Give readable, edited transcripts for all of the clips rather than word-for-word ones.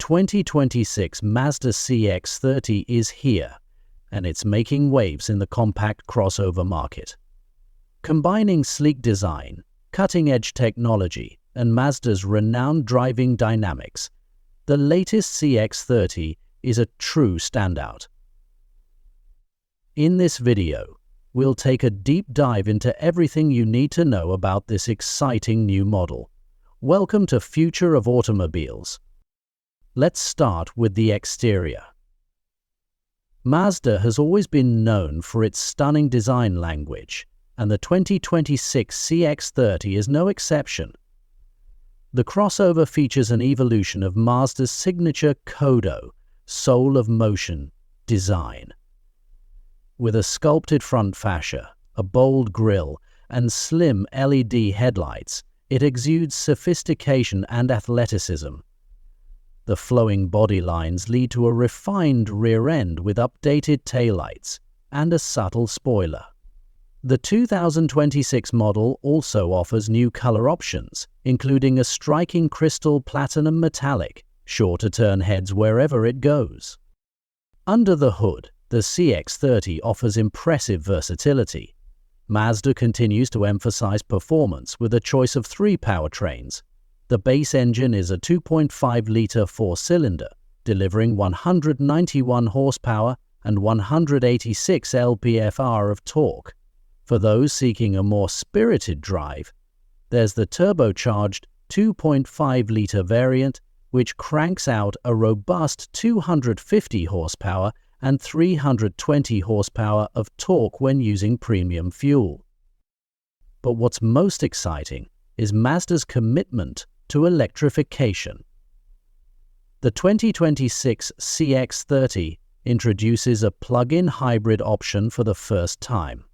2026 Mazda CX-30 is here, and it's making waves in the compact crossover market. Combining sleek design, cutting-edge technology, and Mazda's renowned driving dynamics, the latest CX-30 is a true standout. In this video, we'll take a deep dive into everything you need to know about this exciting new model. Welcome to Future of Automobiles. Let's start with the exterior. Mazda has always been known for its stunning design language, and the 2026 CX-30 is no exception. The crossover features an evolution of Mazda's signature Kodo, soul of motion, design. With a sculpted front fascia, a bold grille, and slim LED headlights, it exudes sophistication and athleticism. The flowing body lines lead to a refined rear end with updated taillights and a subtle spoiler. The 2026 model also offers new color options, including a striking crystal platinum metallic, sure to turn heads wherever it goes. Under the hood, the CX-30 offers impressive versatility. Mazda continues to emphasize performance with a choice of three powertrains. The base engine is a 2.5-liter four-cylinder, delivering 191 horsepower and 186 lp-f of torque. For those seeking a more spirited drive, there's the turbocharged 2.5-liter variant, which cranks out a robust 250 horsepower and 320 horsepower of torque when using premium fuel. But what's most exciting is Mazda's commitment to electrification. The 2026 CX-30 introduces a plug-in hybrid option for the first time.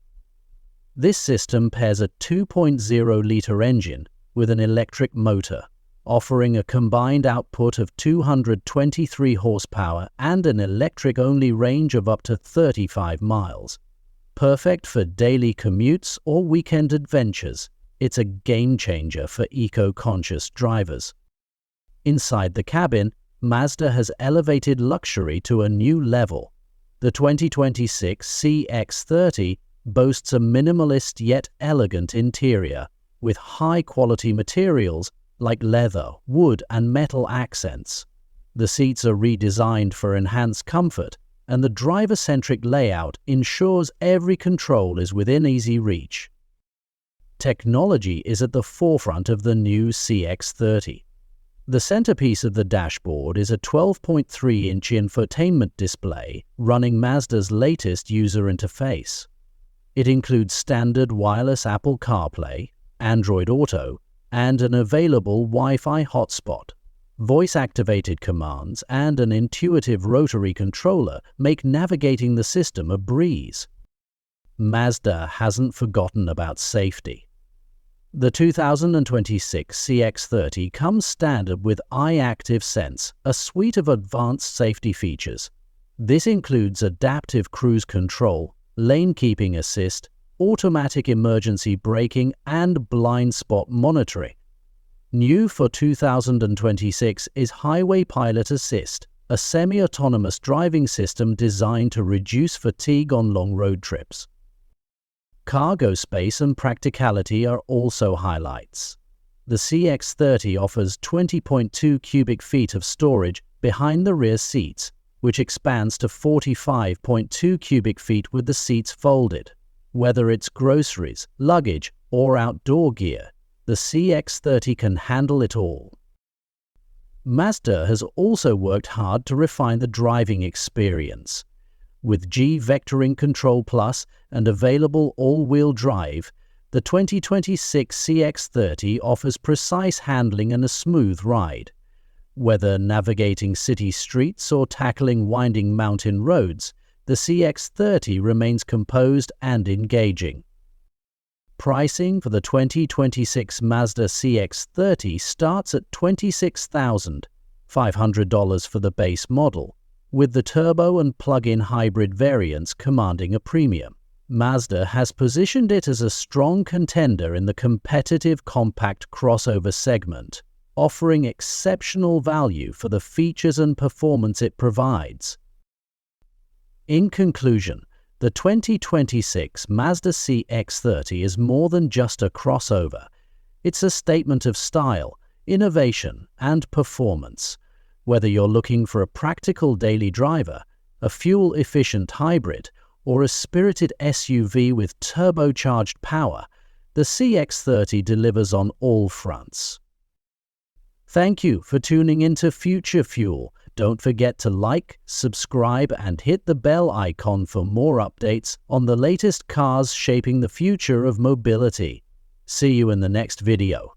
This system pairs a 2.0-liter engine with an electric motor, offering a combined output of 223 horsepower and an electric-only range of up to 35 miles. Perfect for daily commutes or weekend adventures, it's a game-changer for eco-conscious drivers. Inside the cabin, Mazda has elevated luxury to a new level. The 2026 CX-30 boasts a minimalist yet elegant interior, with high-quality materials like leather, wood, and metal accents. The seats are redesigned for enhanced comfort, and the driver-centric layout ensures every control is within easy reach. Technology is at the forefront of the new CX-30. The centerpiece of the dashboard is a 12.3-inch infotainment display running Mazda's latest user interface. It includes standard wireless Apple CarPlay, Android Auto, and an available Wi-Fi hotspot. Voice-activated commands and an intuitive rotary controller make navigating the system a breeze. Mazda hasn't forgotten about safety. The 2026 CX-30 comes standard with iActive Sense, a suite of advanced safety features. This includes adaptive cruise control, lane keeping assist, automatic emergency braking, and blind spot monitoring. New for 2026 is Highway Pilot Assist, a semi-autonomous driving system designed to reduce fatigue on long road trips. Cargo space and practicality are also highlights. The CX-30 offers 20.2 cubic feet of storage behind the rear seats, which expands to 45.2 cubic feet with the seats folded. Whether it's groceries, luggage, or outdoor gear, the CX-30 can handle it all. Mazda has also worked hard to refine the driving experience. With G-Vectoring Control Plus and available all-wheel drive, the 2026 CX-30 offers precise handling and a smooth ride. Whether navigating city streets or tackling winding mountain roads, the CX-30 remains composed and engaging. Pricing for the 2026 Mazda CX-30 starts at $26,500 for the base model, with the turbo and plug-in hybrid variants commanding a premium. Mazda has positioned it as a strong contender in the competitive compact crossover segment, offering exceptional value for the features and performance it provides. In conclusion, the 2026 Mazda CX-30 is more than just a crossover. It's a statement of style, innovation, and performance. Whether you're looking for a practical daily driver, a fuel-efficient hybrid, or a spirited SUV with turbocharged power, the CX-30 delivers on all fronts. Thank you for tuning into Future Fuel. Don't forget to like, subscribe, and hit the bell icon for more updates on the latest cars shaping the future of mobility. See you in the next video.